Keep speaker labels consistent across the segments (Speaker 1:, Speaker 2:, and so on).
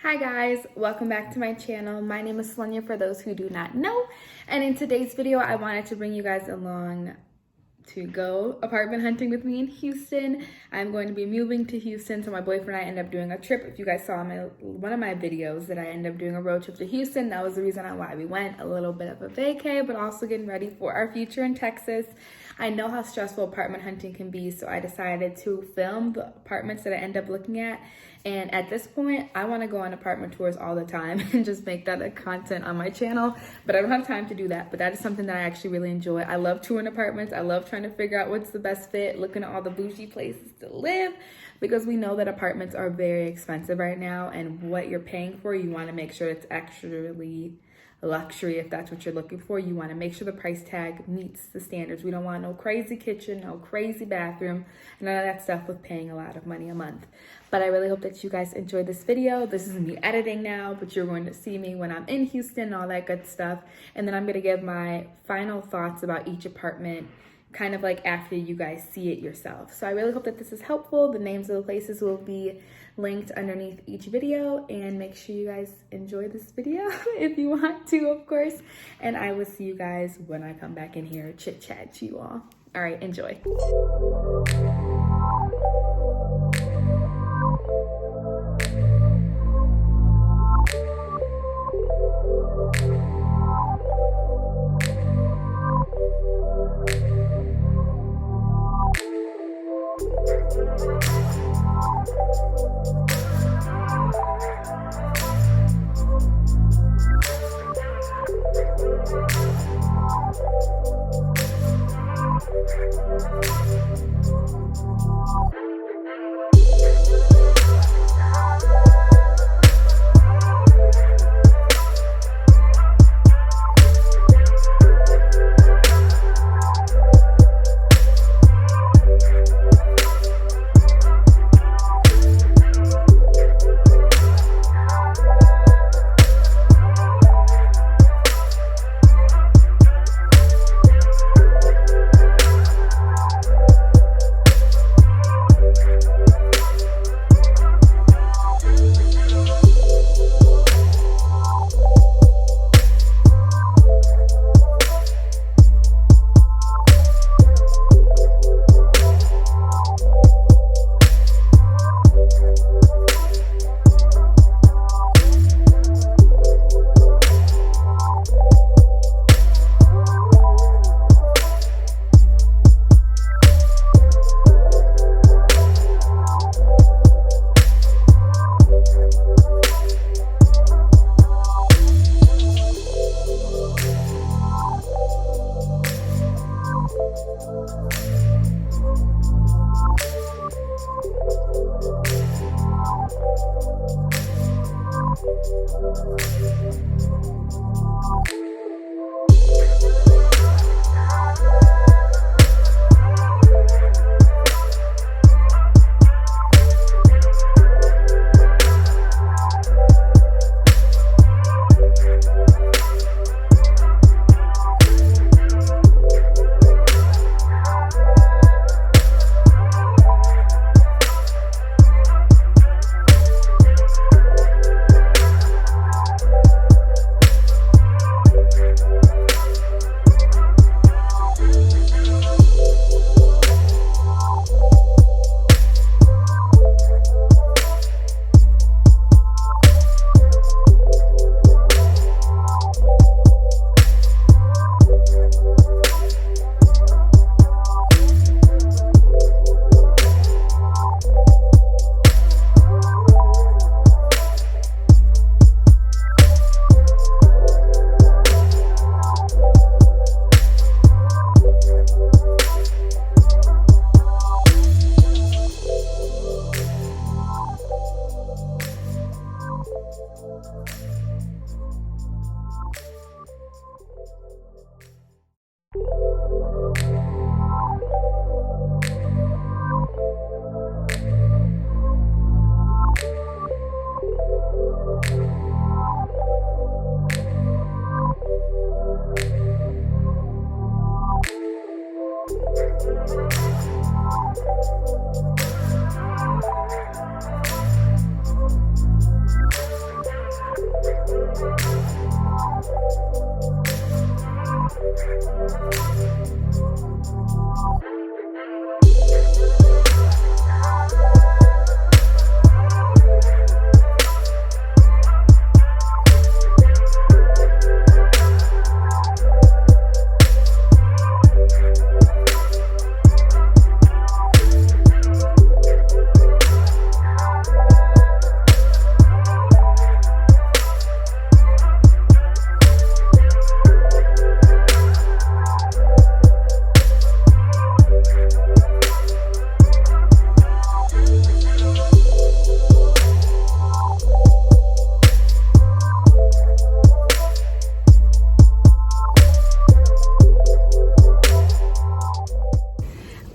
Speaker 1: Hi guys, welcome back to my channel. My name is Sonia for those who do not know, and in today's video I wanted to bring you guys along to go apartment hunting with me in Houston. I'm going to be moving to Houston, so my boyfriend and I end up doing a trip. If you guys saw one of my videos that I ended up doing a road trip to Houston, that was the reason why we went. A little bit of a vacay, but also getting ready for our future in Texas. I know how stressful apartment hunting can be, so I decided to film the apartments that I end up looking at. And at this point, I want to go on apartment tours all the time and just make that a content on my channel. But I don't have time to do that. But that is something that I actually really enjoy. I love touring apartments. I love trying to figure out what's the best fit, looking at all the bougie places to live, because we know that apartments are very expensive right now. And what you're paying for, you want to make sure it's actually luxury. If that's what you're looking for, you want to make sure the price tag meets the standards. We don't want no crazy kitchen, no crazy bathroom, none of that stuff with paying a lot of money a month. But I really hope that you guys enjoyed this video. This is me editing now, but you're going to see me when I'm in Houston and all that good stuff. And then I'm going to give my final thoughts about each apartment kind of like after you guys see it yourself. So I really hope that this is helpful. The names of the places will be linked underneath each video, and make sure you guys enjoy this video if you want to, of course. And I will see you guys when I come back in here, chit chat to you all. All right, enjoy.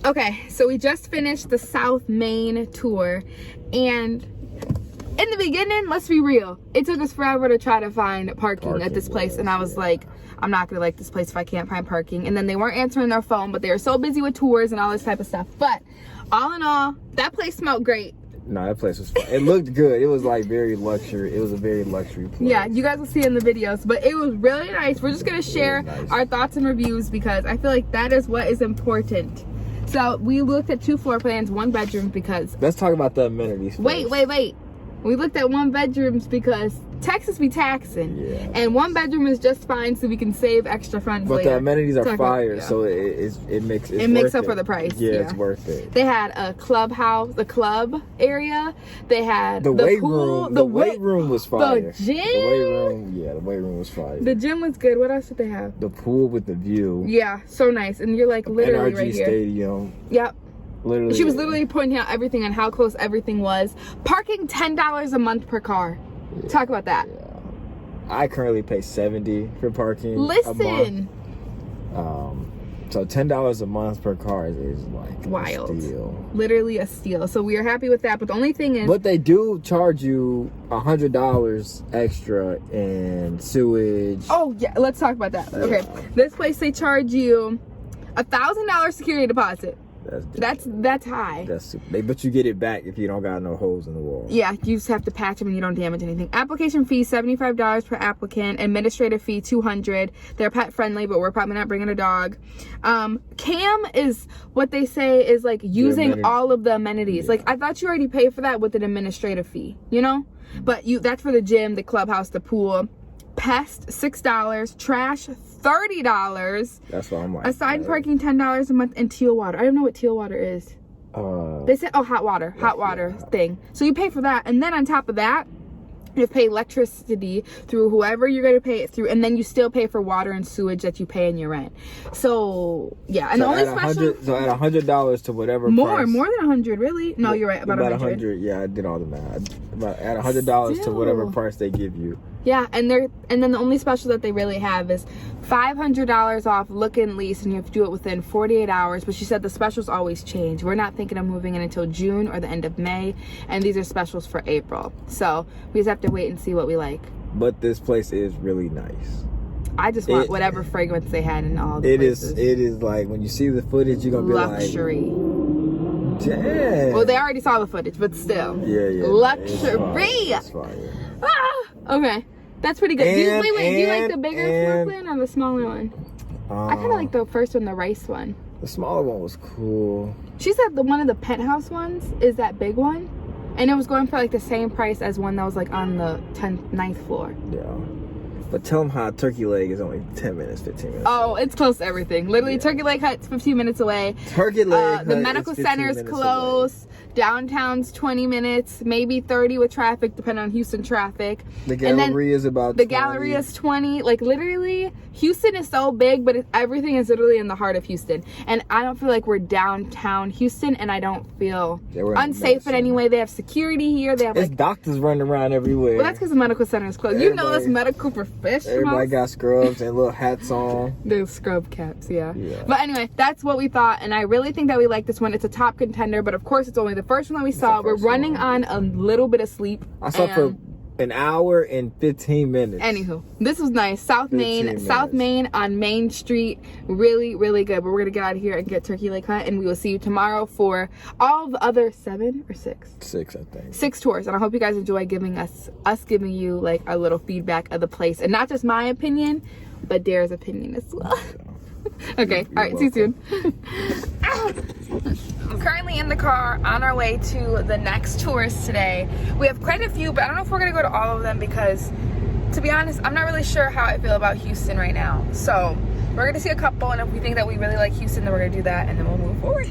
Speaker 1: Okay, so we just finished the South Main tour, and in the beginning, let's be real, it took us forever to try to find parking at this place, and I was like, I'm not gonna like this place if I can't find parking. And then they weren't answering their phone, but they were so busy with tours and all this type of stuff. But all in all, that place smelled great.
Speaker 2: No, that place was fun. It looked good. It was like very luxury. It was a very luxury place.
Speaker 1: Yeah, you guys will see in the videos, but it was really nice. We're just gonna share our thoughts and reviews because I feel like that is what is important. So we looked at 2 floor plans, 1 bedroom because...
Speaker 2: Let's talk about the amenities first.
Speaker 1: Wait. We looked at 1 bedrooms because Texas be taxing.
Speaker 2: Yeah.
Speaker 1: And 1 bedroom is just fine so we can save extra funds
Speaker 2: but
Speaker 1: later.
Speaker 2: The amenities are fire,
Speaker 1: yeah.
Speaker 2: So it makes
Speaker 1: up for the price.
Speaker 2: Yeah, it's worth it.
Speaker 1: They had a clubhouse, the club area. They had
Speaker 2: the weight
Speaker 1: pool,
Speaker 2: room. The weight room was fire.
Speaker 1: The gym.
Speaker 2: The weight room was fire.
Speaker 1: The gym was good. What else did they have?
Speaker 2: The pool with the view.
Speaker 1: Yeah, so nice. And you're like literally
Speaker 2: NRG
Speaker 1: right here.
Speaker 2: Stadium.
Speaker 1: Yep.
Speaker 2: Literally.
Speaker 1: She was literally pointing out everything and how close everything was. Parking $10 a month per car. Yeah. Talk about that.
Speaker 2: Yeah. I currently pay $70 for parking.
Speaker 1: Listen.
Speaker 2: A month. So $10 a month per car is like
Speaker 1: wild.
Speaker 2: A steal.
Speaker 1: Literally a steal. So we are happy with that. But the only thing is,
Speaker 2: but they do charge you $100 extra in sewage.
Speaker 1: Oh yeah, let's talk about that. Yeah. Okay, this place they charge you $1,000 security deposit. That's high.
Speaker 2: But you get it back if you don't got no holes in the wall. Yeah,
Speaker 1: you just have to patch them and you don't damage anything. Application fee $75 per applicant. Administrative fee $200. They're pet friendly, but we're probably not bringing a dog. Cam is what they say is like using all of the amenities. Yeah. Like I thought you already pay for that with an administrative fee, you know? But that's for the gym, the clubhouse, the pool. Pest $6, trash $30.
Speaker 2: That's what I'm like.
Speaker 1: Assigned parking $10 a month, and teal water. I don't know what teal water is. They said hot water thing. So you pay for that, and then on top of that, you pay electricity through whoever you're going to pay it through, and then you still pay for water and sewage that you pay in your rent. So yeah, and
Speaker 2: so
Speaker 1: the only special.
Speaker 2: So at $100 to whatever.
Speaker 1: More
Speaker 2: price,
Speaker 1: than 100, really? No, you're right. About 100.
Speaker 2: Yeah, I did all the math. About at $100 to whatever price they give you.
Speaker 1: Yeah, and then the only special that they really have is $500 off look and lease, and you have to do it within 48 hours. But she said the specials always change. We're not thinking of moving in until June or the end of May, and these are specials for April. So we just have to wait and see what we like.
Speaker 2: But this place is really nice.
Speaker 1: I just want whatever fragrance they had in all the places.
Speaker 2: It is like when you see the footage, you're gonna be
Speaker 1: luxury.
Speaker 2: Like, damn.
Speaker 1: Well, they already saw the footage, but still.
Speaker 2: Yeah.
Speaker 1: Luxury.
Speaker 2: It's fire.
Speaker 1: Okay. That's pretty good. Do you like the bigger floor plan or the smaller one? I kind of like the first one, the rice one.
Speaker 2: The smaller one was cool.
Speaker 1: She said one of the penthouse ones is that big one, and it was going for like the same price as one that was like on the 9th floor.
Speaker 2: Yeah. But tell them how Turkey Leg is only 10 minutes, 15 minutes.
Speaker 1: Oh, it's close to everything. Literally, Turkey Leg Hut's 15 minutes away.
Speaker 2: Turkey Leg
Speaker 1: the medical center's close. Downtown's 20 minutes, maybe 30 with traffic, depending on Houston traffic.
Speaker 2: The Galleria is about 20.
Speaker 1: The Galleria is 20. Like, literally, Houston is so big, but everything is literally in the heart of Houston. And I don't feel like we're downtown Houston, and I don't feel unsafe in any way. They have security here. They have
Speaker 2: like doctors running around everywhere.
Speaker 1: Well, that's because the medical center is closed. You know that's medical professionals.
Speaker 2: Everybody got scrubs and little hats on.
Speaker 1: The scrub caps, yeah. But anyway, that's what we thought, and I really think that we like this one. It's a top contender, but of course, it's only the first one that we saw. We're running on a little bit of sleep.
Speaker 2: I saw for an hour and 15 minutes.
Speaker 1: Anywho, this was nice. South Main on Main Street. Really, really good. But we're gonna get out of here and get Turkey Leg Hut, and we will see you tomorrow for all the other 7 or 6?
Speaker 2: 6, I think.
Speaker 1: 6 tours, and I hope you guys enjoy giving us giving you like a little feedback of the place, and not just my opinion, but Dara's opinion as well. Okay, all right, see you soon. I'm currently in the car on our way to the next tours today. We have quite a few, but I don't know if we're gonna go to all of them because, to be honest, I'm not really sure how I feel about Houston right now. So we're gonna see a couple, and if we think that we really like Houston, then we're gonna do that, and then we'll move forward.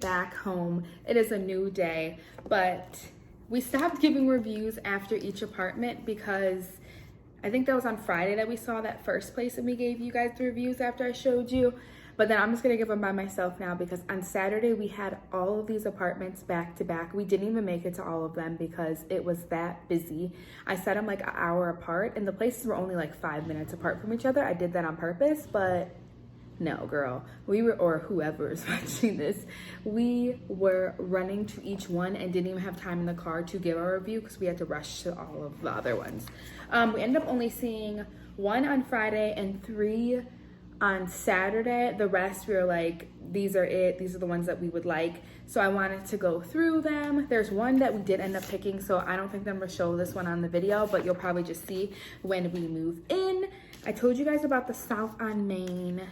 Speaker 1: Back home. It is a new day, but we stopped giving reviews after each apartment because I think that was on Friday that we saw that first place and we gave you guys the reviews after I showed you. But then I'm just gonna give them by myself now because on Saturday we had all of these apartments back to back. We didn't even make it to all of them because it was that busy. I set them like an hour apart and the places were only like 5 minutes apart from each other. I did that on purpose, but no, girl, we were, or whoever is watching this, we were running to each one and didn't even have time in the car to give our review because we had to rush to all of the other ones. We ended up only seeing 1 on Friday and 3 on Saturday. The rest we were like, these are it, these are the ones that we would like. So I wanted to go through them. There's one that we did end up picking, so I don't think I'm gonna show this one on the video, but you'll probably just see when we move in. I told you guys about the South on Main.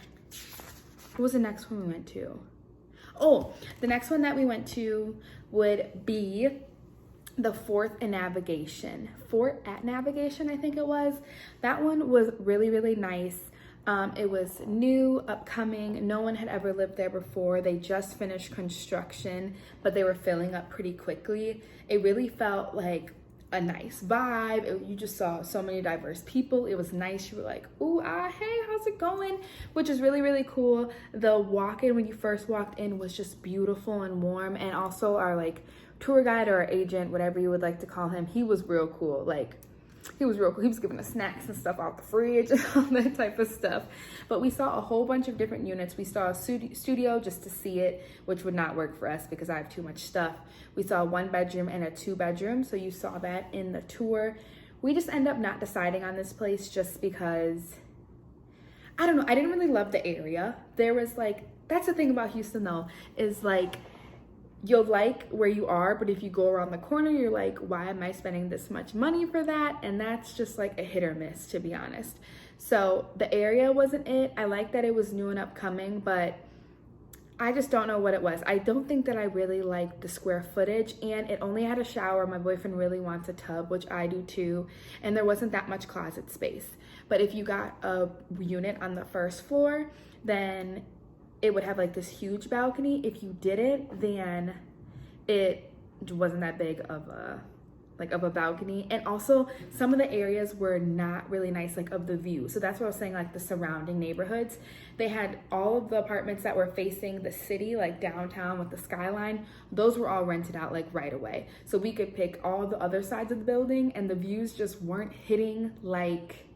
Speaker 1: What was the next one we went to? Oh, the next one that we went to would be the Fort at Navigation, I think it was. That one was really, really nice. It was new, upcoming. No one had ever lived there before. They just finished construction, but they were filling up pretty quickly. It really felt like a nice vibe. You just saw so many diverse people. It was nice. You were like, ooh, hey, how's it going? Which is really, really cool. The walk-in when you first walked in was just beautiful and warm. And also our like tour guide or our agent, whatever you would like to call him, he was real cool. Like, he was real cool. He was giving us snacks and stuff out the fridge and all that type of stuff. But we saw a whole bunch of different units. We saw a studio just to see it, which would not work for us because I have too much stuff. We saw a 1 bedroom and a 2 bedroom. So you saw that in the tour. We just end up not deciding on this place just because, I don't know, I didn't really love the area. There was like, that's the thing about Houston though, is like, you'll like where you are, but if you go around the corner, you're like, why am I spending this much money for that? And that's just like a hit or miss, to be honest. So the area wasn't it. I like that it was new and upcoming, but I just don't know what it was. I don't think that I really liked the square footage, and it only had a shower. My boyfriend really wants a tub, which I do too, and there wasn't that much closet space. But if you got a unit on the first floor, then it would have like this huge balcony. If you didn't, then it wasn't that big of a balcony. And also some of the areas were not really nice, like of the view. So that's what I was saying, like the surrounding neighborhoods. They had all of the apartments that were facing the city, like downtown with the skyline. Those were all rented out like right away. So we could pick all the other sides of the building, and the views just weren't hitting like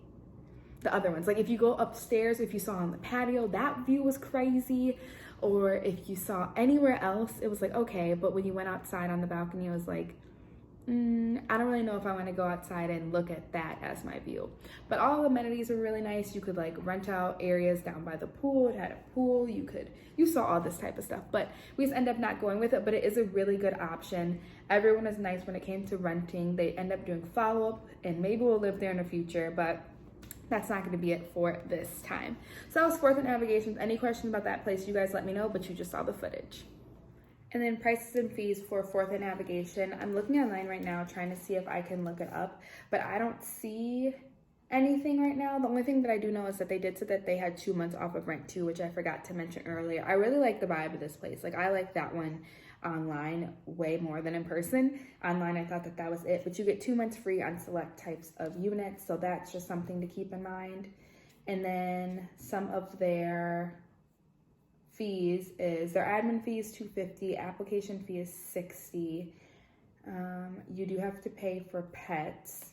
Speaker 1: the other ones. Like if you go upstairs, if you saw on the patio, that view was crazy. Or if you saw anywhere else, it was like, okay. But when you went outside on the balcony, it was like, I don't really know if I want to go outside and look at that as my view. But all the amenities were really nice. You could like rent out areas down by the pool. It had a pool. You saw all this type of stuff, but we just end up not going with it. But it is a really good option. Everyone is nice when it came to renting. They end up doing follow-up, and maybe we'll live there in the future, but that's not going to be it for this time. So that was 4th and Navigations. Any questions about that place, you guys let me know, but you just saw the footage. And then prices and fees for 4th and Navigation. I'm looking online right now trying to see if I can look it up, but I don't see anything right now. The only thing that I do know is that they did say that they had 2 months off of rent too, which I forgot to mention earlier. I really like the vibe of this place. Like I like that one online way more than in person. Online, I thought that that was it, but you get 2 months free on select types of units, so that's just something to keep in mind. And then some of their fees is their admin fee is $250, application fee is $60. You do have to pay for pets.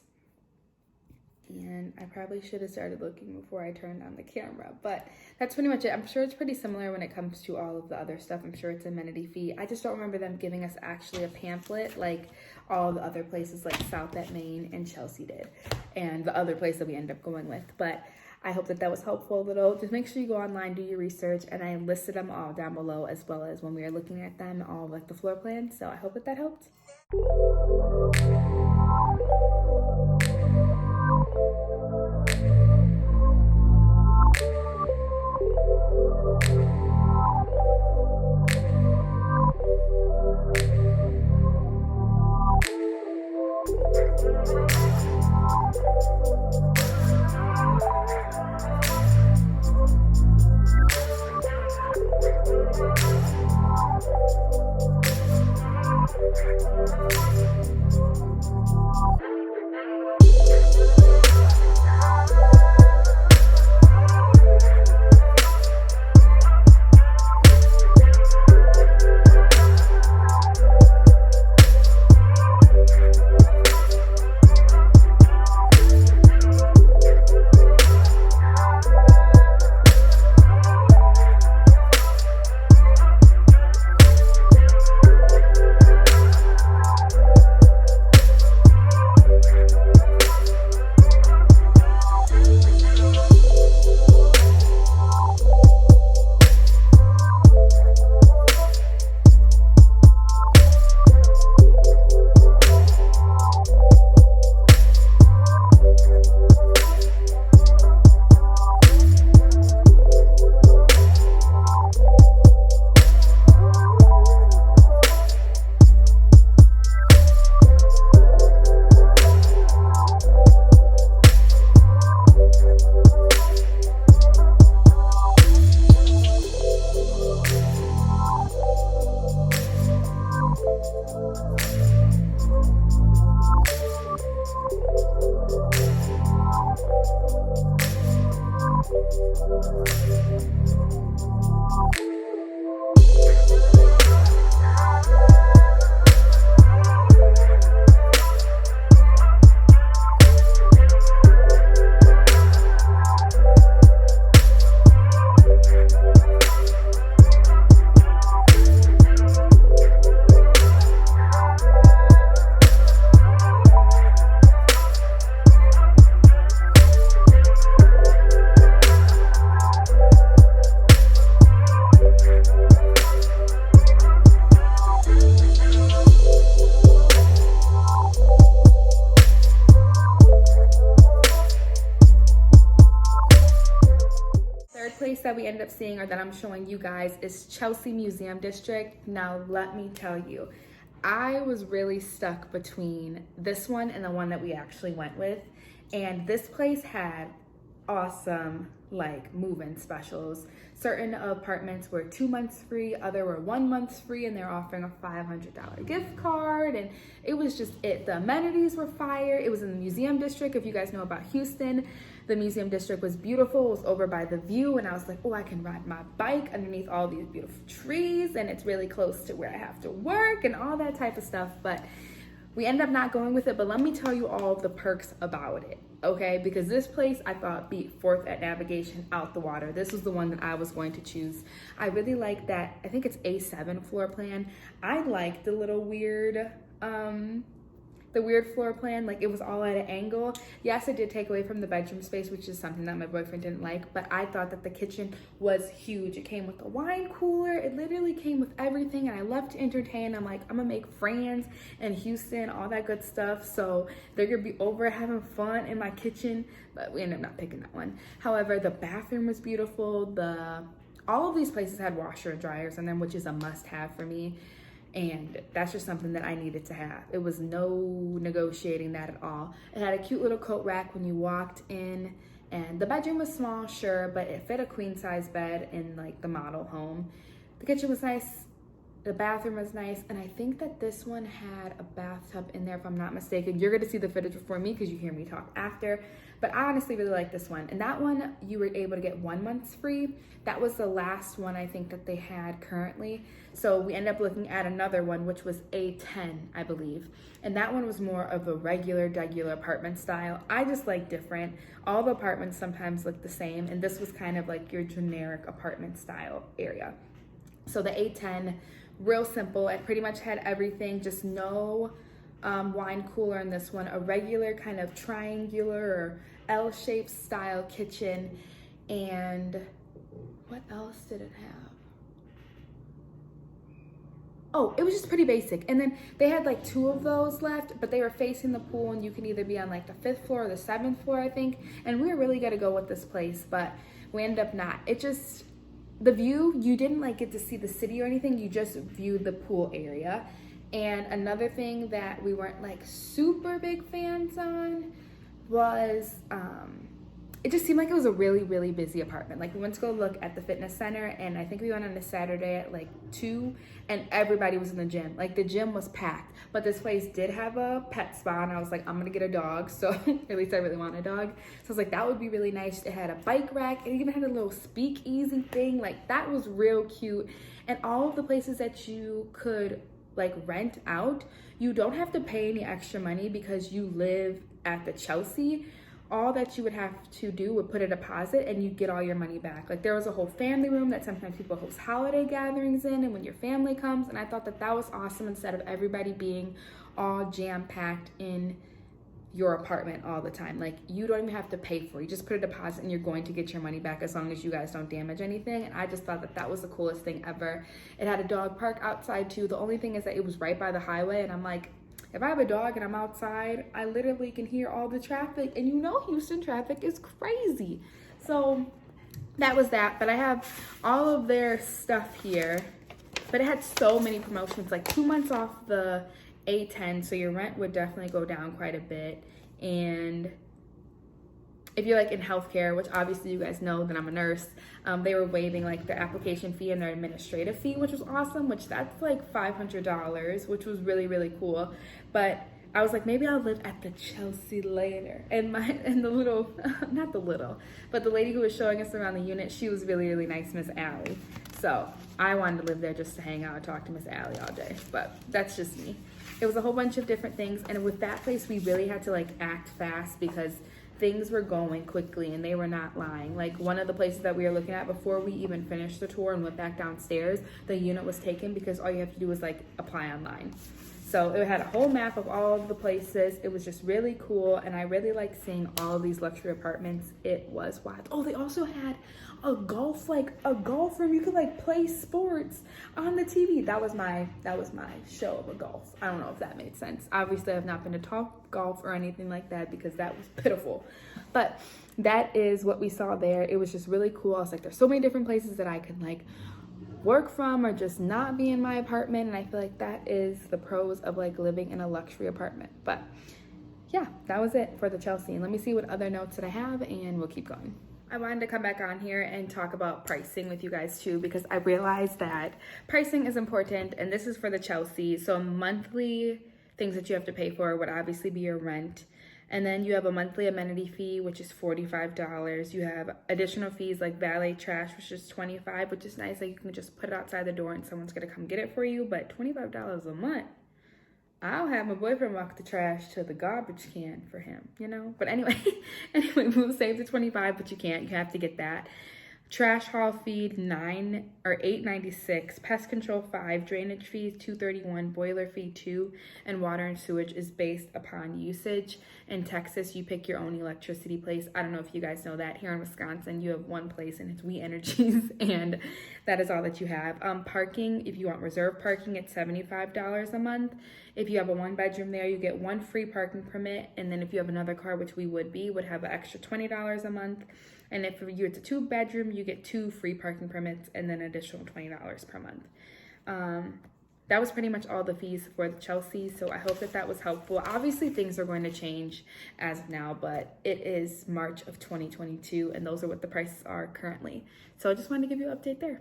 Speaker 1: And I probably should have started looking before I turned on the camera, but that's pretty much it. I'm sure it's pretty similar when it comes to all of the other stuff. I'm sure it's amenity fee. I just don't remember them giving us actually a pamphlet like all the other places like South at Main and Chelsea did, and the other place that we end up going with. But I hope that that was helpful a little. Just make sure you go online, do your research, and I listed them all down below, as well as when we were looking at them, all like the floor plans. So I hope that that helped. up seeing, or that I'm showing you guys, is Chelsea Museum District. Now, let me tell you, I was really stuck between this one and the one that we actually went with. And this place had awesome like move-in specials. Certain apartments were 2 months free, other were 1 month free, and they're offering a $500 gift card, and it was just it. The amenities were fire. It was in the museum district. If you guys know about Houston, the museum district was beautiful. It was over by the view, and I was like, oh, I can ride my bike underneath all these beautiful trees, and it's really close to where I have to work and all that type of stuff. But we ended up not going with it, but let me tell you all of the perks about it, okay? Because this place I thought beat Fourth at navigation out the water. This was the one that I was going to choose. I really like that, I think it's A7 floor plan. I like the little weird, the weird floor plan, like it was all at an angle. Yes, it did take away from the bedroom space, which is something that my boyfriend didn't like, but I thought that the kitchen was huge. It came with a wine cooler. It literally came with everything, and I love to entertain. I'm like, I'm gonna make friends in Houston, all that good stuff. So they're gonna be over having fun in my kitchen, but we ended up not picking that one. However, the bathroom was beautiful. All of these places had washer and dryers in them, which is a must-have for me. And that's just something that I needed to have. It was no negotiating that at all. It had a cute little coat rack when you walked in, and the bedroom was small, sure, but it fit a queen size bed in like the model home. The kitchen was nice. The bathroom was nice, and I think that this one had a bathtub in there, if I'm not mistaken. You're gonna see the footage before me because you hear me talk after, but I honestly really like this one. And that one, you were able to get 1 month free. That was the last one I think that they had currently. So we ended up looking at another one, which was A10, I believe. And that one was more of a regular apartment style. I just like different. All the apartments sometimes look the same, and this was kind of like your generic apartment style area. So the A10, real simple. It pretty much had everything, just no wine cooler in this one. A regular kind of triangular or L-shaped style kitchen. And what else did it have? Oh, it was just pretty basic. And then they had like 2 of those left, but they were facing the pool, and you can either be on like the 5th floor or the 7th floor, I think. And we were really gonna go with this place, but we ended up not. It just, the view, you didn't like get to see the city or anything, you just viewed the pool area. And another thing that we weren't like super big fans on was, it just seemed like it was a really busy apartment. Like we went to go look at the fitness center, and I think we went on a Saturday at like 2, and everybody was in the gym. Like the gym was packed, but this place did have a pet spa, and I was like, I'm gonna get a dog. So at least I really want a dog. So I was like, that would be really nice. It had a bike rack. It even had a little speakeasy thing. Like that was real cute. And all of the places that you could like rent out, you don't have to pay any extra money because you live at the Chelsea. All that you would have to do would put a deposit, and you get all your money back. Like there was a whole family room that sometimes people host holiday gatherings in, and when your family comes, and I thought that that was awesome, instead of everybody being all jam-packed in your apartment all the time. Like you don't even have to pay for it. You just put a deposit and you're going to get your money back as long as you guys don't damage anything. And I just thought that that was the coolest thing ever. It had a dog park outside too. The only thing is that it was right by the highway, and I'm like, if I have a dog and I'm outside, I literally can hear all the traffic, and you know Houston traffic is crazy. So that was that. But I have all of their stuff here, but it had so many promotions, like 2 months off the A10, so your rent would definitely go down quite a bit. And if you're like in healthcare, which obviously you guys know that I'm a nurse, they were waiving like their application fee and their administrative fee, which was awesome, which that's like $500, which was really cool. But I was like, maybe I'll live at the Chelsea later. And the little, not the little, but the lady who was showing us around the unit, she was really nice, Miss Allie. So I wanted to live there just to hang out and talk to Miss Allie all day, but that's just me. It was a whole bunch of different things, and with that place, we really had to like act fast because things were going quickly, and they were not lying. Like one of the places that we were looking at, before we even finished the tour and went back downstairs, the unit was taken because all you have to do is like apply online. So it had a whole map of all of the places. It was just really cool, and I really liked seeing all of these luxury apartments. It was wild. Oh, they also had a golf room. You could like play sports on the TV. That was my show of a golf. I don't know if that made sense. Obviously, I've not been to Top Golf or anything like that because that was pitiful. But that is what we saw there. It was just really cool. I was like, there's so many different places that I can like work from or just not be in my apartment. And I feel like that is the pros of like living in a luxury apartment. But yeah, that was it for the Chelsea. And let me see what other notes that I have and we'll keep going. I wanted to come back on here and talk about pricing with you guys too, because I realized that pricing is important, and this is for the Chelsea. So monthly things that you have to pay for would obviously be your rent. And then you have a monthly amenity fee, which is $45. You have additional fees like valet trash, which is $25, which is nice. Like you can just put it outside the door and someone's gonna come get it for you, but $25 a month. I'll have my boyfriend walk the trash to the garbage can for him, you know? But anyway, we'll save the $25, but you can't. You have to get that. Trash haul fee $8.96, pest control $5, drainage fees $2.31, boiler fee $2, and water and sewage is based upon usage. In Texas, you pick your own electricity place. I don't know if you guys know that. Here in Wisconsin, you have one place and it's We Energies, and that is all that you have. Parking, if you want reserve parking, it's $75 a month. If you have a 1-bedroom there, you get 1 free parking permit, and then if you have another car, which we would have an extra $20 a month. And if it's a 2-bedroom, you get 2 free parking permits and then additional $20 per month. That was pretty much all the fees for the Chelsea. So I hope that was helpful. Obviously, things are going to change as of now, but it is March of 2022, and those are what the prices are currently. So I just wanted to give you an update there.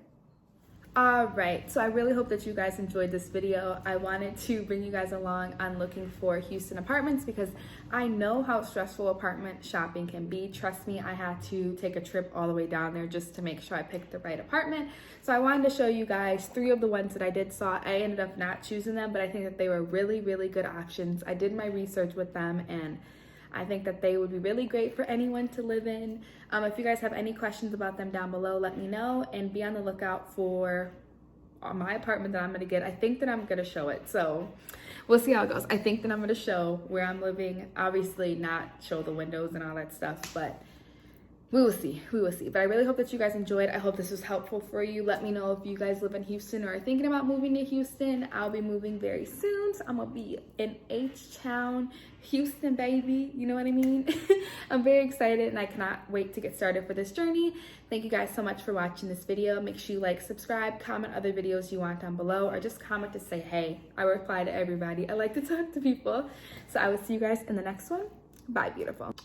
Speaker 1: All right, so I really hope that you guys enjoyed this video. I wanted to bring you guys along on looking for Houston apartments because I know how stressful apartment shopping can be. Trust me, I had to take a trip all the way down there just to make sure I picked the right apartment. So I wanted to show you guys 3 of the ones that I did saw. I ended up not choosing them, but I think that they were really, really good options. I did my research with them, and I think that they would be really great for anyone to live in. If you guys have any questions about them down below, let me know, and be on the lookout for my apartment that I'm gonna get. I think that I'm gonna show it, so we'll see how it goes. I think that I'm gonna show where I'm living, obviously not show the windows and all that stuff, but we will see. But I really hope that you guys enjoyed. I hope this was helpful for you. Let me know if you guys live in Houston or are thinking about moving to Houston. I'll be moving very soon, so I'm gonna be in H-Town, Houston, baby. You know what I mean? I'm very excited and I cannot wait to get started for this journey. Thank you guys so much for watching this video. Make sure you like, subscribe, comment other videos you want down below, or just comment to say hey. I reply to everybody. I like to talk to people. So I will see you guys in the next one. Bye, beautiful.